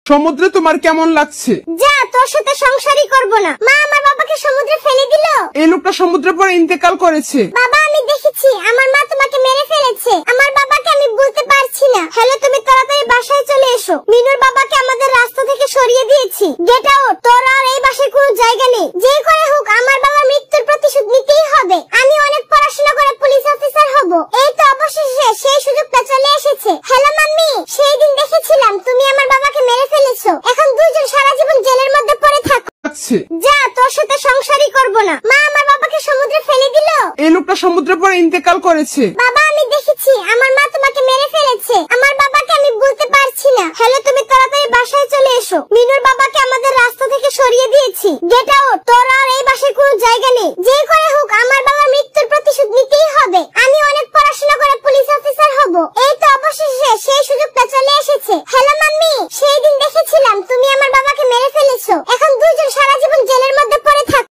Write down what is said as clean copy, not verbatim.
সমুদ্রে তোমার কেমন লাগছে? যা, তোর সাথে সংসারই করব না। মা আমার বাবাকে সমুদ্রে ফেলে দিল। এই লোকটা সমুদ্রে পরে ইন্তেকাল করেছে। বাবা আমি দেখেছি, আমার মা তোমাকে মেরে ফেলেছে। আমার বাবাকে আমি বলতে পারছি না। হ্যালো, তুমি তাড়াতাড়ি বাসায় চলে এসো। মিনুর বাবাকে আমাদের রাস্তা থেকে সরিয়ে দিয়েছি। গেট আউট, তোর আর এই বাসায় কোনো জায়গা নেই। যে করে হোক আমার বাবার মৃত্যুর প্রতিশোধ নিতেই হবে। আমি অনেক পড়াশোনা করে পুলিশ অফিসার হব। এই তো অবশেষে সেই সুযোগটা চলে এসেছে। হ্যালো মাম্মি, সেই দিন দেখেছিলাম তুমি আমার বাবাকে মেরে ফেলেছো। এখন দুজন সারা জীবন জেলের মধ্যে পড়ে থাকো। যা, তোর সাথে সংসারই করব না। মা আমার বাবাকে সমুদ্রে ফেলে দিল। এই লোকটা সমুদ্রে পরে ইন্তেকাল করেছে। বাবা আমি দেখেছি, আমার মা তোমাকে মেরে ফেলেছে। আমার বাবাকে আমি বলতে পারছি না। হ্যালো, তুমি তাড়াতাড়ি বাসায় চলে এসো। মিনুর বাবাকে আমাদের রাস্তা থেকে সরিয়ে দিয়েছি। গেট আউট, তোর আর এই বাসায় কোনো জায়গা নেই। যে করে হোক আমার বাবার